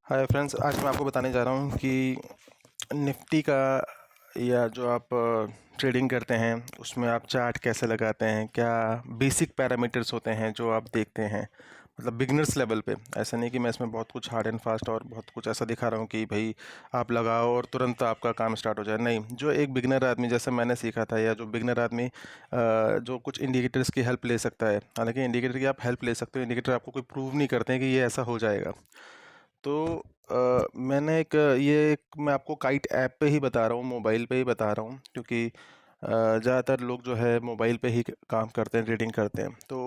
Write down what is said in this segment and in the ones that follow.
Hi friends, आज मैं आपको बताने जा रहा हूँ कि निफ्टी का या जो आप ट्रेडिंग करते हैं उसमें आप चार्ट कैसे लगाते हैं, क्या बेसिक पैरामीटर्स होते हैं जो आप देखते हैं, मतलब बिगनर्स लेवल पे। ऐसा नहीं कि मैं इसमें बहुत कुछ हार्ड एंड फास्ट और बहुत कुछ ऐसा दिखा रहा हूँ कि भाई आप लगाओ और तुरंत आपका काम स्टार्ट हो जाए। नहीं, जो एक बिगनर आदमी जैसे मैंने सीखा था, या जो बिगनर आदमी जो कुछ इंडिकेटर्स की हेल्प ले सकता है। हालांकि इंडिकेटर की आप हेल्प ले सकते हो, इंडिकेटर आपको कोई प्रूव नहीं करते हैं कि ये ऐसा हो जाएगा। तो मैंने मैं आपको काइट ऐप पे ही बता रहा हूँ, मोबाइल पे ही बता रहा हूँ, क्योंकि ज़्यादातर लोग जो है मोबाइल पे ही काम करते हैं, ट्रेडिंग करते हैं। तो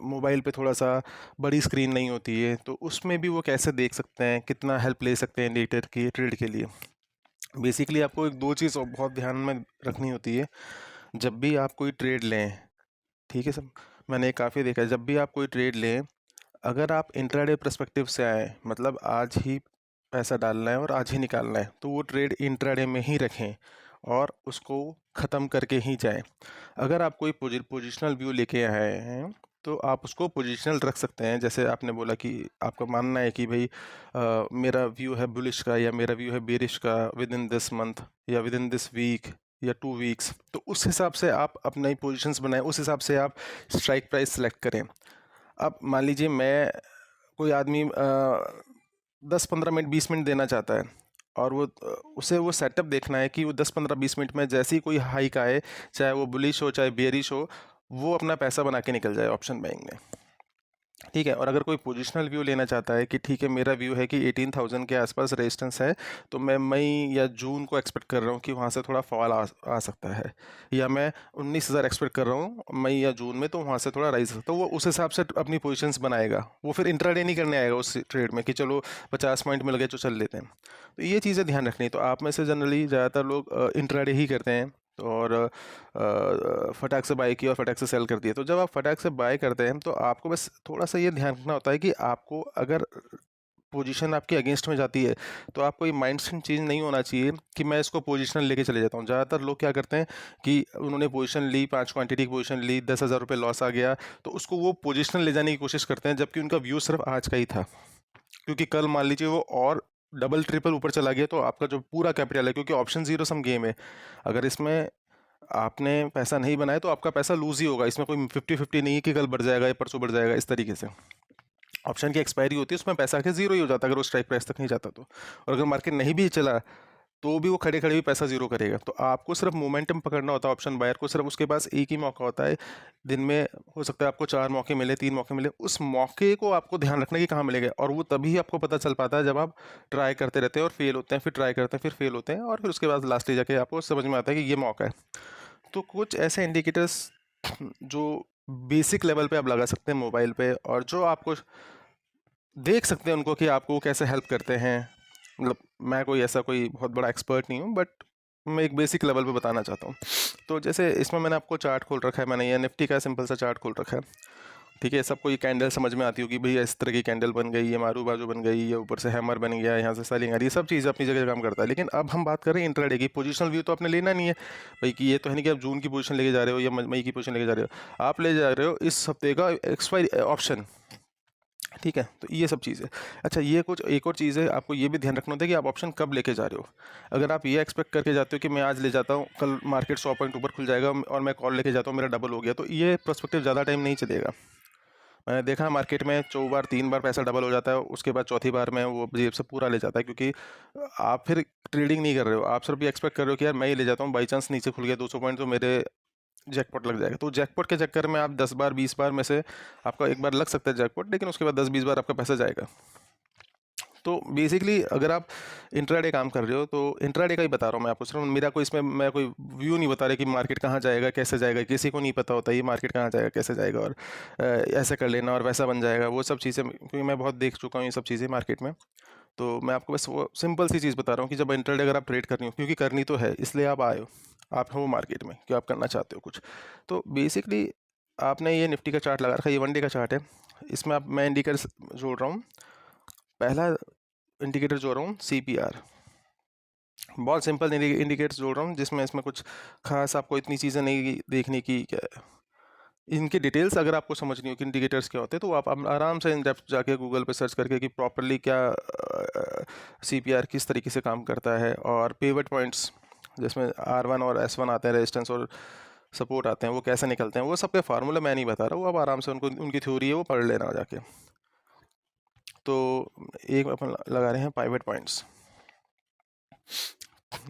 मोबाइल पे थोड़ा सा बड़ी स्क्रीन नहीं होती है, तो उसमें भी वो कैसे देख सकते हैं, कितना हेल्प ले सकते हैं इंडिकेटर की ट्रेड के लिए। बेसिकली आपको एक दो चीज़ और बहुत ध्यान में रखनी होती है जब भी आप कोई ट्रेड लें। ठीक है सब, मैंने काफ़ी देखा है, जब भी आप कोई ट्रेड लें, अगर आप इंट्राडे पर्सपेक्टिव से आए, मतलब आज ही पैसा डालना है और आज ही निकालना है, तो वो ट्रेड इंट्राडे में ही रखें और उसको ख़त्म करके ही जाएं। अगर आप कोई पोजिशनल व्यू लेके आए हैं तो आप उसको पोजिशनल रख सकते हैं। जैसे आपने बोला कि आपका मानना है कि भाई मेरा व्यू है बुलिश का या मेरा व्यू है बेरिश का विद इन दिस मंथ या विद इन दिस वीक या 2 वीक्स, तो उस हिसाब से आप अपनी पोजीशंस बनाएं, उस हिसाब से आप स्ट्राइक प्राइस सेलेक्ट करें। अब मान लीजिए मैं कोई आदमी 10-15 मिनट 20 मिनट देना चाहता है, और उसे वो सेटअप देखना है कि वो 10-15-20 मिनट में जैसे ही कोई हाइक आए, चाहे वो बुलिश हो चाहे बेरिश हो, वो अपना पैसा बना के निकल जाए ऑप्शन बाइंग में। ठीक है। और अगर कोई पोजिशनल व्यू लेना चाहता है कि ठीक है, मेरा व्यू है कि 18,000 के आसपास रेजिस्टेंस है, तो मैं मई या जून को एक्सपेक्ट कर रहा हूँ कि वहाँ से थोड़ा फॉल आ सकता है, या मैं 19,000 एक्सपेक्ट कर रहा हूँ मई या जून में, तो वहाँ से थोड़ा राइज, तो वो उस हिसाब से अपनी पोजीशंस बनाएगा। वो फिर इंट्राडे नहीं करने आएगा उस ट्रेड में कि चलो 50 पॉइंट मिल गए तो चल लेते हैं। तो ये चीज़ें ध्यान रखनी है। तो आप में से जनरली ज़्यादातर लोग इंट्राडे ही करते हैं, और फटाक से बाई किया और फटाक से सेल कर दिया। तो जब आप फटाक से बाय करते हैं तो आपको बस थोड़ा सा ये ध्यान रखना होता है कि आपको अगर पोजीशन आपकी अगेंस्ट में जाती है, तो आपको ये माइंडसेट चेंज नहीं होना चाहिए कि मैं इसको पोजीशनल लेके चले जाता हूँ। ज़्यादातर लोग क्या करते हैं कि उन्होंने पोजीशन ली, 5 क्वांटिटी की पोजीशन ली, 10,000 रुपये लॉस आ गया, तो उसको वो पोजीशनल ले जाने की कोशिश करते हैं, जबकि उनका व्यू सिर्फ आज का ही था। क्योंकि कल मान लीजिए वो और डबल ट्रिपल ऊपर चला गया, तो आपका जो पूरा कैपिटल है, क्योंकि ऑप्शन जीरो सम गेम है, अगर इसमें आपने पैसा नहीं बनाया तो आपका पैसा लूज ही होगा। इसमें कोई 50-50 नहीं है कि कल बढ़ जाएगा या परसों बढ़ जाएगा। इस तरीके से ऑप्शन की एक्सपायरी होती है, उसमें पैसा के जीरो ही हो जाता है अगर वो स्ट्राइक प्राइस तक नहीं जाता तो। और अगर मार्केट नहीं भी चला तो भी वो खड़े खड़े भी पैसा जीरो करेगा। तो आपको सिर्फ मोमेंटम पकड़ना होता है। ऑप्शन बायर को सिर्फ उसके पास एक ही मौका होता है दिन में। हो सकता है आपको 4 मौके मिले, 3 मौके मिले, उस मौके को आपको ध्यान रखना कि कहाँ मिलेगा, और वो तभी आपको पता चल पाता है जब आप ट्राई करते रहते हैं और फेल होते हैं, फिर ट्राई करते हैं, फिर फेल होते हैं, और फिर उसके बाद लास्टली जाके आपको समझ में आता है कि ये मौका है। तो कुछ ऐसे इंडिकेटर्स जो बेसिक लेवल पे आप लगा सकते हैं मोबाइल पे, और जो आपको देख सकते हैं उनको कि आपको कैसे हेल्प करते हैं। मतलब मैं कोई ऐसा कोई बहुत बड़ा एक्सपर्ट नहीं हूँ, बट मैं एक बेसिक लेवल पे बताना चाहता हूँ। तो जैसे इसमें मैंने आपको चार्ट खोल रखा है, मैंने ये निफ्टी का सिंपल सा चार्ट खोल रखा है। ठीक है, सबको ये कैंडल समझ में आती होगी, भैया इस तरह की कैंडल बन गई, ये मारू बाजू बन गई, ये ऊपर से हैमर बन गया, यहाँ से सेलिंग आ रही है, सब चीज़ अपनी जगह काम करता है। लेकिन अब हम बात कर रहे हैं इंट्राडे की। पोजीशनल व्यू तो आपने लेना नहीं है भाई, कि ये तो है नहीं कि आप जून की पोजीशन लेके जा रहे हो या मई की पोजीशन लेके जा रहे हो। आप ले जा रहे हो इस हफ्ते का एक्सपायरी ऑप्शन। ठीक है, तो ये सब चीज़ है। अच्छा, ये कुछ एक और चीज़ है, आपको ये भी ध्यान रखना होता है कि आप ऑप्शन कब लेके जा रहे हो। अगर आप ये एक्सपेक्ट करके जाते हो कि मैं आज ले जाता हूँ, कल मार्केट 100 पॉइंट ऊपर खुल जाएगा और मैं कॉल लेके जाता हूँ, मेरा डबल हो गया, तो ये पर्सपेक्टिव ज़्यादा टाइम नहीं चलेगा। मैंने देखा मार्केट में 2 बार 3 बार पैसा डबल हो जाता है, उसके बाद चौथी बार में वो जेब से पूरा ले जाता है, क्योंकि आप फिर ट्रेडिंग नहीं कर रहे हो, आप सिर्फ ये एक्सपेक्ट कर रहे हो कि यार मैं ही ले जाता हूँ, बाई चांस नीचे खुल गया 200 पॉइंट तो मेरे जैकपॉट लग जाएगा। तो जैकपॉट के चक्कर में आप 10 बार 20 बार में से आपका एक बार लग सकता है जैकपॉट, लेकिन उसके बाद 10-20 बार आपका पैसा जाएगा। तो बेसिकली अगर आप इंट्राडे काम कर रहे हो, तो इंट्राडे का ही बता रहा हूँ मैं आपको, सिर्फ मेरा कोई इसमें मैं कोई व्यू नहीं बता रहा कि मार्केट कहाँ जाएगा कैसे जाएगा। किसी को नहीं पता होता ये मार्केट कहाँ जाएगा कैसे जाएगा, और ऐसे कर लेना और वैसा बन जाएगा, वो सब चीज़ें, क्योंकि मैं बहुत देख चुका हूँ ये सब चीज़ें मार्केट में। तो मैं आपको बस वो सिंपल सी चीज़ बता रहा हूँ कि जब इंट्राडे अगर आप ट्रेड करनी हो, क्योंकि करनी तो है इसलिए आप आए हो, आप हो मार्केट में कि आप करना चाहते हो कुछ। तो बेसिकली आपने ये निफ्टी का चार्ट लगा रखा है, ये 1 डे का चार्ट है। इसमें आप मैं इंडिकेटर जोड़ रहा हूँ। पहला इंडिकेटर जोड़ रहा हूँ CPR। बहुत सिंपल इंडिकेटर्स जोड़ रहा हूँ, जिसमें इसमें कुछ खास आपको इतनी चीज़ें नहीं देखने की इनकी डिटेल्स अगर आपको समझनी हो कि इंडिकेटर्स क्या होते हैं, तो आप आराम से इन डेप्थ जाके गूगल पे सर्च करके कि प्रॉपरली क्या सीपीआर किस तरीके से काम करता है, और पिवट पॉइंट्स जिसमें R1 और S1 आते हैं, रेजिस्टेंस और सपोर्ट आते हैं, वो कैसे निकलते हैं, वो सबके फार्मूला मैं नहीं बता रहा, वो आप आराम से उनको उनकी थ्योरी है वो पढ़ लेना जाके। तो एक अपन लगा रहे हैं पाइवट पॉइंट्स,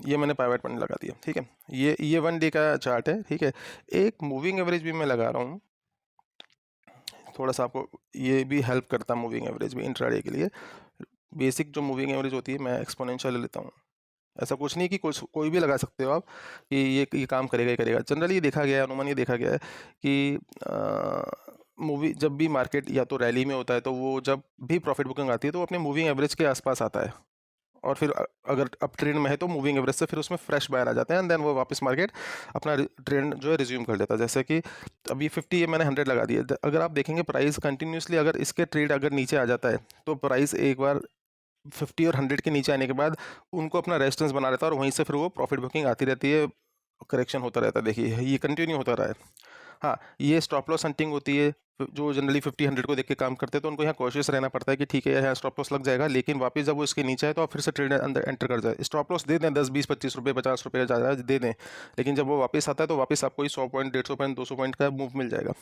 ये मैंने पाइवट पॉइंट लगा दिया, ठीक है। ये 1 डे का चार्ट है, ठीक है। एक मूविंग एवरेज भी मैं लगा रहा हूँ, थोड़ा सा आपको ये भी हेल्प करता है मूविंग एवरेज भी इंट्राडे के लिए। बेसिक जो मूविंग एवरेज होती है मैं एक्सपोनेंशियल ले लेता हूँ, ऐसा कुछ नहीं कि कोई भी लगा सकते हो आप कि ये काम करेगा ही करेगा। जनरली ये देखा गया है, अनुमान ये देखा गया है कि मूवी जब भी मार्केट या तो रैली में होता है, तो वो जब भी प्रॉफिट बुकिंग आती है तो वो अपने मूविंग एवरेज के आसपास आता है, और फिर अगर अप ट्रेंड में है तो मूविंग एवरेज से फिर उसमें फ्रेश बायर आ जाते हैं, एंड देन वो वापस मार्केट अपना ट्रेंड जो है रिज्यूम कर लेता है। जैसे कि अभी 50 ये मैंने 100 लगा दिया, अगर आप देखेंगे प्राइस कंटिन्यूसली अगर इसके ट्रेड अगर नीचे आ जाता है तो प्राइस एक बार 50 और 100 के नीचे आने के बाद उनको अपना रेजिस्टेंस बना रहता है, और वहीं से फिर वो प्रॉफिट बुकिंग आती रहती है, करेक्शन होता रहता है। देखिए ये कंटिन्यू होता रहा है। हाँ, ये स्टॉप लॉस हंटिंग होती है, जो जनरली 50-100 को देख के काम करते हैं, तो उनको यहाँ कॉशियस रहना पड़ता है कि ठीक है यहाँ स्टॉप लॉस लग जाएगा, लेकिन वापस जब वो इसके नीचे आए तो आप फिर से ट्रेड अंदर एंटर कर जाए। स्टॉप लॉस दे दें 10-20-25 रुपये 50 रुपये का ज़्यादा दे दें, लेकिन जब वो वापस आता है तो वापस आपको 100 पॉइंट 150 पॉइंट 200 पॉइंट का मूव मिल जाएगा।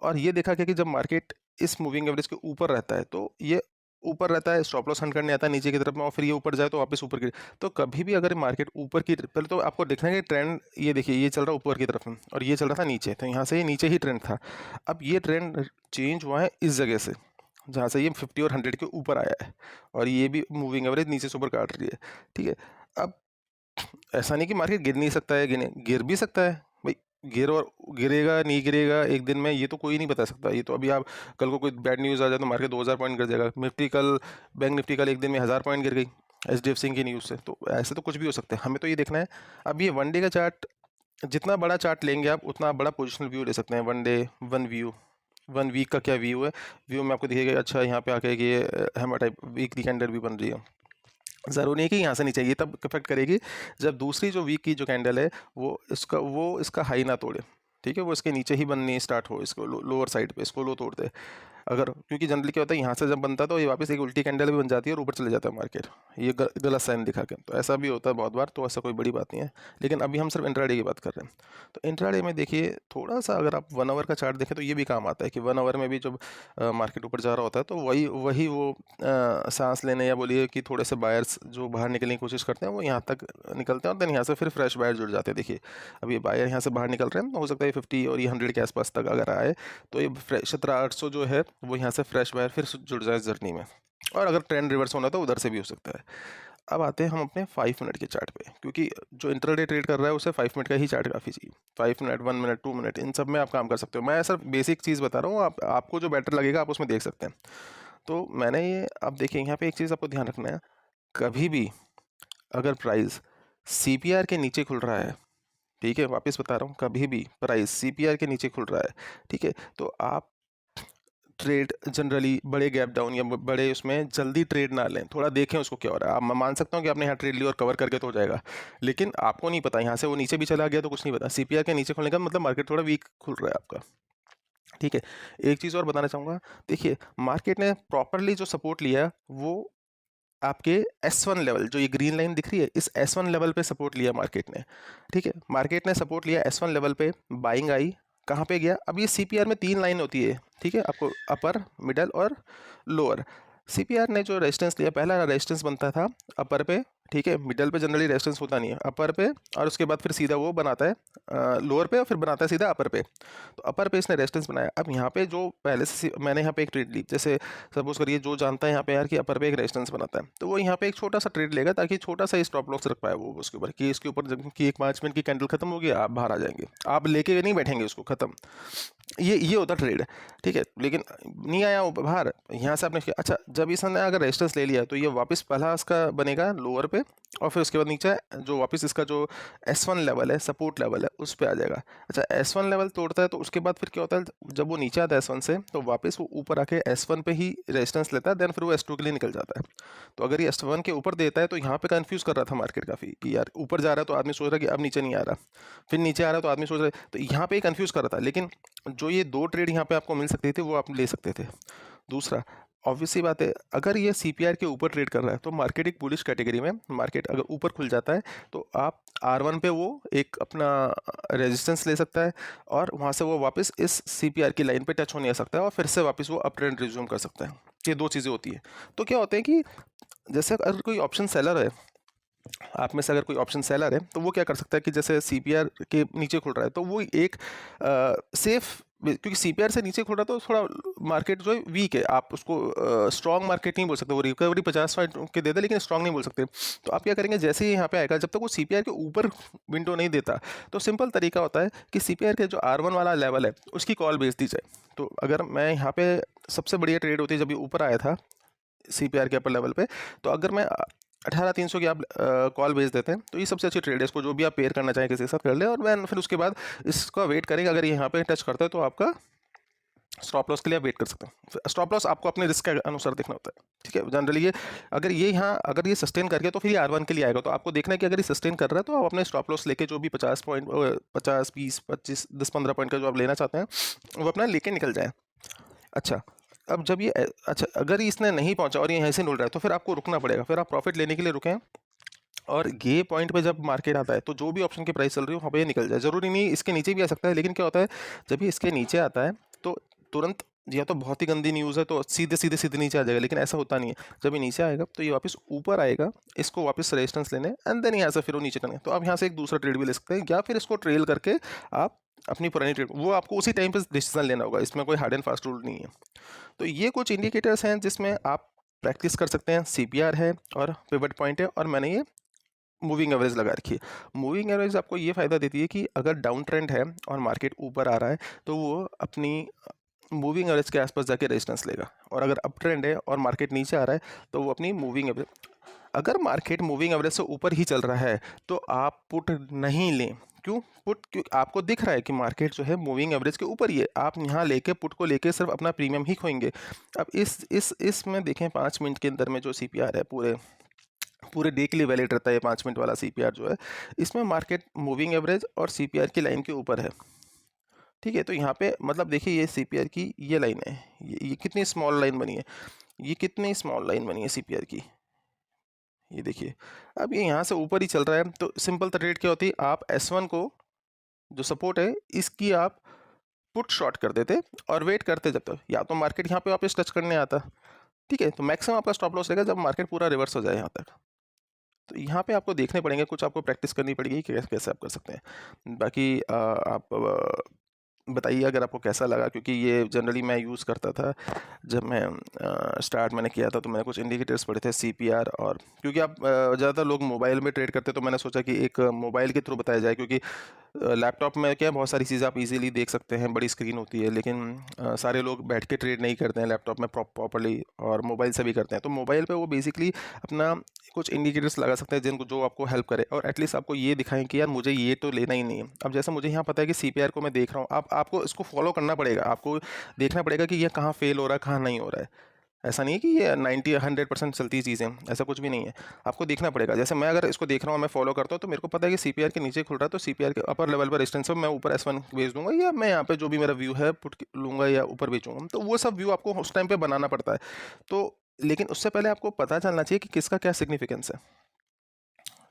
और ये देखा गया कि जब मार्केट इस मूविंग एवरेज के ऊपर रहता है तो ये ऊपर रहता है, स्टॉप लॉस हंट करने आता है नीचे की तरफ में, और फिर ये ऊपर जाए तो वापस ऊपर की। तो कभी भी अगर मार्केट ऊपर की, पहले तो आपको देखना है कि ट्रेंड, ये देखिए ये चल रहा है ऊपर की तरफ में और ये चल रहा था नीचे, तो यहाँ से ये नीचे ही ट्रेंड था। अब ये ट्रेंड चेंज हुआ है इस जगह से, जहाँ से ये 50 और 100 के ऊपर आया है, और ये भी मूविंग एवरेज नीचे से ऊपर काट रही है, ठीक है। अब ऐसा नहीं कि मार्केट गिर नहीं सकता है, गिर भी सकता है भाई, गिरेगा नहीं गिरेगा एक दिन में, ये तो कोई नहीं बता सकता। ये तो अभी आप कल को कोई बैड न्यूज़ आ जाए तो मार्केट 2000 पॉइंट गिर जाएगा। निफ्टी कल, बैंक निफ्टी कल एक दिन में 1000 पॉइंट गिर गई HDFC की न्यूज़ से, तो ऐसे तो कुछ भी हो सकता है। हमें तो ये देखना है। अब ये 1 डे का चार्ट, जितना बड़ा चार्ट लेंगे आप उतना बड़ा पोजिशनल व्यू ले सकते हैं। 1 डे, 1 व्यू, 1 वीक का क्या व्यू है, व्यू में आपको दिखेगा अच्छा यहाँ पे आके कि ये हैमर टाइप वीकली कैंडल भी बन रही है। ज़रूरी नहीं कि यहाँ से नीचे, ये तब इफेक्ट करेगी जब दूसरी जो वीक की जो कैंडल है वो इसका हाई ना तोड़े, ठीक है, वो इसके नीचे ही बननी स्टार्ट हो, इसको लोअर साइड पे इसको लो तोड़ दे। अगर, क्योंकि जनरली क्या होता है यहाँ से जब बनता है तो ये वापस एक उल्टी कैंडल भी बन जाती है और ऊपर चले जाता है मार्केट, ये गलत साइन दिखा के। तो ऐसा भी होता है बहुत बार, तो ऐसा कोई बड़ी बात नहीं है, लेकिन अभी हम सिर्फ इंट्राडे की बात कर रहे हैं। तो इंट्राडे में देखिए थोड़ा सा, अगर आप 1 आवर का चार्ट देखें तो ये भी काम आता है कि 1 आवर में भी जब मार्केट ऊपर जा रहा होता है तो वही वो सांस लेने, या बोलिए कि थोड़े से बायर्स जो बाहर निकलने की कोशिश करते हैं वो यहाँ तक निकलते हैं, और देन यहाँ से फिर फ्रेश बायर जुड़ जाते हैं। देखिए अब ये बायर यहाँ से बाहर निकल रहे हैं, हो सकता है 50 और ये 100 के आसपास तक अगर आए तो ये 17,800 जो है वो यहाँ से फ्रेश बायर फिर जुड़ जाए जर्नी में, और अगर ट्रेंड रिवर्स होना तो उधर से भी हो सकता है। अब आते हैं हम अपने 5 मिनट के चार्ट पे, क्योंकि जो इंटरडे ट्रेड कर रहा है उसे 5 मिनट का ही चार्ट काफ़ी चाहिए। 5 मिनट, 1 मिनट, 2 मिनट, इन सब में आप काम कर सकते हो। मैं सिर्फ बेसिक चीज़ बता रहा हूँ, आपको जो बेटर लगेगा आप उसमें देख सकते हैं। तो मैंने ये, अब देखिए यहाँ पे एक चीज़ आपको ध्यान रखना है, कभी भी अगर प्राइस CPR के नीचे खुल रहा है, ठीक है, वापस बता रहा हूँ, कभी भी प्राइस CPR के नीचे खुल रहा है, ठीक है, तो आप ट्रेड जनरली बड़े गैप डाउन या बड़े उसमें जल्दी ट्रेड ना लें, थोड़ा देखें उसको क्या हो रहा है। आप, मैं मान सकता हूँ कि आपने यहाँ ट्रेड ली और कवर करके तो हो जाएगा, लेकिन आपको नहीं पता यहाँ से वो नीचे भी चला गया तो कुछ नहीं पता। CPR के नीचे खुलने का मतलब मार्केट थोड़ा वीक खुल रहा है आपका, ठीक है। एक चीज़ और बताना चाहूँगा, देखिए मार्केट ने प्रॉपरली जो सपोर्ट लिया वो आपके S1 लेवल, जो ये ग्रीन लाइन दिख रही है, इस S1 लेवल पे सपोर्ट लिया मार्केट ने, ठीक है। मार्केट ने सपोर्ट लिया S1 लेवल पे, बाइंग आई, कहाँ पे गया। अब ये CPR में 3 लाइन होती है, ठीक है, आपको अपर, मिडल और लोअर। CPR ने जो रेजिस्टेंस लिया, पहला रेजिस्टेंस बनता था अपर पे, ठीक है, मिडल पे जनरली रेजिस्टेंस होता नहीं है, अपर पे, और उसके बाद फिर सीधा वो बनाता है लोअर पे, और फिर बनाता है सीधा अपर पे। तो अपर पे इसने रेजिस्टेंस बनाया। अब यहाँ पे जो पहले से मैंने यहाँ पे एक ट्रेड ली, जैसे सपोज करिए जो जानता है यहाँ पे यार कि अपर पे एक रेजिस्टेंस बनाता है, तो वो यहाँ पे एक छोटा सा ट्रेड लेगा ताकि छोटा सा स्टॉप लॉस रख पाए वो उसके ऊपर, कि इसके ऊपर कि एक 5 मिनट की कैंडल खत्म होगी, आप बाहर आ जाएंगे, आप लेके नहीं बैठेंगे उसको, खत्म। ये होता ट्रेड, ठीक है। लेकिन नहीं आया वो बाहर, यहाँ से आपने अच्छा, जब इसने अगर रेजिस्टेंस ले लिया तो ये वापस पहला इसका बनेगा लोअर पे, और फिर उसके बाद नीचे जो वापस इसका जो S1 लेवल है, सपोर्ट लेवल है, उस पे आ जाएगा। अच्छा, S1 लेवल तोड़ता है तो उसके बाद फिर क्या होता है, जब वो नीचे आता है S1 से तो वापस वो ऊपर आके S1 पे ही रेजिस्टेंस लेता है, देन फिर वो S2 के लिए निकल जाता है। तो अगर ये S1 के ऊपर देता है तो यहाँ पे कंफ्यूज कर रहा था मार्केट काफ़ी कि यार ऊपर जा रहा है तो आदमी सोच रहा है कि अब नीचे नहीं आ रहा, फिर नीचे आ रहा है तो आदमी सोच रहा है, तो यहाँ पे कंफ्यूज कर रहा था। लेकिन जो ये 2 ट्रेड यहाँ पे आपको मिल सकती थी वो आप ले सकते थे। दूसरा, ऑब्वियस सी बात है, अगर ये सीपीआर के ऊपर ट्रेड कर रहा है तो मार्केट एक बुलिश कैटेगरी में, मार्केट अगर ऊपर खुल जाता है तो आप R1 पे वो एक अपना रेजिस्टेंस ले सकता है और वहाँ से वो वापस इस सीपीआर की लाइन पे टच होने आ सकता है और फिर से वापस वो अप ट्रेंड रिज्यूम कर सकता है। ये 2 चीज़ें होती है। तो क्या होता है कि जैसे अगर कोई ऑप्शन सेलर है, आप में से अगर कोई ऑप्शन सेलर है तो वो क्या कर सकता है कि जैसे सीपीआर के नीचे खुल रहा है तो वो एक सेफ, क्योंकि सीपीआर से नीचे खुल रहा है तो थोड़ा मार्केट जो है वीक है, आप उसको स्ट्रॉन्ग मार्केट नहीं बोल सकते, वो रिकवरी 50 पॉइंट के दे दे लेकिन स्ट्रॉन्ग नहीं बोल सकते। तो आप क्या करेंगे, जैसे ही यहाँ पे आएगा, जब तक वो सीपीआर के ऊपर विंडो नहीं देता तो सिंपल तरीका होता है कि सीपीआर के जो R1 वाला लेवल है उसकी कॉल बेच दी जाए। तो अगर मैं यहाँ पे सबसे बढ़िया ट्रेड होती है जब ये ऊपर आया था सीपीआर के अपर लेवल पे, तो अगर मैं 18,300 की आप कॉल भेज देते हैं तो ये सबसे अच्छी ट्रेड है। इसको जो भी आप पेयर करना चाहें किसी के साथ कर ले, और मैं फिर उसके बाद इसका वेट करेंगे, अगर ये यहाँ पे टच करता है तो आपका स्टॉप लॉस के लिए आप वेट कर सकते हैं। स्टॉप लॉस आपको अपने रिस्क के अनुसार देखना होता है, ठीक है। जनरली ये अगर ये यहाँ अगर ये सस्टेन कर गया तो फिर ये R1 के लिए आएगा, तो आपको देखना है कि अगर ये सस्टेन कर रहा है तो आप अपने स्टॉप लॉस लेके जो भी 50 पॉइंट 50 20 25 10 15 पॉइंट का जो आप लेना चाहते हैं वो अपना लेके निकल जाए। अच्छा, अब जब ये अच्छा अगर इसने नहीं पहुंचा और ये यहाँ से मिल रहा है तो फिर आपको रुकना पड़ेगा, फिर आप प्रॉफिट लेने के लिए रुकें और ये पॉइंट पे जब मार्केट आता है तो जो भी ऑप्शन की प्राइस चल रही हो वहाँ पे ये निकल जाए। ज़रूरी नहीं इसके नीचे भी आ सकता है, लेकिन क्या होता है जब ये इसके नीचे आता है तो तुरंत, या तो बहुत ही गंदी न्यूज़ है तो सीधे सीधे सीधे नीचे आ जाएगा, लेकिन ऐसा होता नहीं है। जब ये नीचे आएगा तो ये वापस ऊपर आएगा, इसको वापस रेजिस्टेंस लेने एंड देन यहाँ से फिर वो नीचे करने, तो आप यहाँ से एक दूसरा ट्रेड भी ले सकते हैं या फिर इसको ट्रेल करके आप अपनी पुरानी ट्रेड, वो आपको उसी टाइम पर डिसीजन लेना होगा, इसमें कोई हार्ड एंड फास्ट रूल नहीं है। तो ये कुछ इंडिकेटर्स हैं जिसमें आप प्रैक्टिस कर सकते हैं। सीपीआर है और पिवट पॉइंट है, और मैंने ये मूविंग एवरेज लगा रखी है। मूविंग एवरेज आपको ये फ़ायदा देती है कि अगर डाउन ट्रेंड है और मार्केट ऊपर आ रहा है तो वो अपनी मूविंग एवरेज के आसपास जाके रेजिस्टेंस लेगा, और अगर अप ट्रेंड है और मार्केट नीचे आ रहा है तो वो अपनी मूविंग एवरेज, अगर मार्केट मूविंग एवरेज से ऊपर ही चल रहा है तो आप पुट नहीं लें। क्यों पुट? क्यों? आपको दिख रहा है कि मार्केट जो है मूविंग एवरेज के ऊपर ही है, आप यहाँ लेके पुट को लेके सिर्फ अपना प्रीमियम ही खोएंगे। अब इसमें देखें 5 मिनट के अंदर में जो सीपीआर है पूरे पूरे डे के लिए वैलिड रहता है, 5 मिनट वाला सीपीआर जो है, इसमें मार्केट मूविंग एवरेज और सीपीआर की लाइन के ऊपर है, ठीक है। तो यहाँ पे मतलब देखिए ये सीपीआर की ये लाइन है, ये कितनी स्मॉल लाइन बनी है, ये कितनी स्मॉल लाइन बनी है सीपीआर की, ये देखिए। अब ये यहाँ से ऊपर ही चल रहा है तो सिंपल ट्रेड क्या होती है, आप S1 को जो सपोर्ट है इसकी आप पुट शॉर्ट कर देते और वेट करते जब तक या तो मार्केट यहाँ पे वापस टच करने आता, ठीक है। तो मैक्सिमम आपका स्टॉप लॉस रहेगा जब मार्केट पूरा रिवर्स हो जाए यहाँ तक। तो यहाँ पे आपको देखने पड़ेंगे, कुछ आपको प्रैक्टिस करनी पड़ेगी कि कैसे आप कर सकते हैं। बाकी आप बताइए अगर आपको कैसा लगा, क्योंकि ये जनरली मैं यूज़ करता था जब मैं स्टार्ट मैंने किया था, तो मैंने कुछ इंडिकेटर्स पढ़े थे सीपीआर, और क्योंकि आप ज़्यादातर लोग मोबाइल में ट्रेड करते तो मैंने सोचा कि एक मोबाइल के थ्रू बताया जाए, क्योंकि लैपटॉप में क्या बहुत सारी चीज़ें आप इजीली देख सकते हैं, बड़ी स्क्रीन होती है, लेकिन सारे लोग बैठ के ट्रेड नहीं करते हैं लैपटॉप में प्रॉपर्ली, और मोबाइल से भी करते हैं। तो मोबाइल पे वो बेसिकली अपना कुछ इंडिकेटर्स लगा सकते हैं जिनको जो आपको हेल्प करे और एटलीस्ट आपको ये दिखाएं कि यार मुझे ये तो लेना ही नहीं है। अब जैसे मुझे यहाँ पता है कि सीपीआर को मैं देख रहा हूँ, आपको इसको फॉलो करना पड़ेगा, आपको देखना पड़ेगा कि ये कहाँ फेल हो रहा है कहाँ नहीं हो रहा है। ऐसा नहीं है कि ये 90-100% चलती चीज़ें, ऐसा कुछ भी नहीं है, आपको देखना पड़ेगा। जैसे मैं अगर इसको देख रहा हूँ, मैं फॉलो करता हूँ, तो मेरे को पता है कि सीपीआर के नीचे खुल रहा है तो सीपीआर के अपर लेवल पर रेजिस्टेंस है, मैं ऊपर S1 बेच दूंगा, या मैं यहाँ पे जो भी मेरा व्यू है पुट लूँगा या ऊपर बेचूंगा। तो वो सब व्यू आपको उस टाइम पे बनाना पड़ता है। तो लेकिन उससे पहले आपको पता चलना चाहिए कि किसका क्या सिग्निफिकेंस है।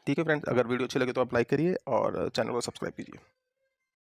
ठीक है फ्रेंड्स, अगर वीडियो अच्छी लगे तो आप लाइक करिए और चैनल को सब्सक्राइब कीजिए।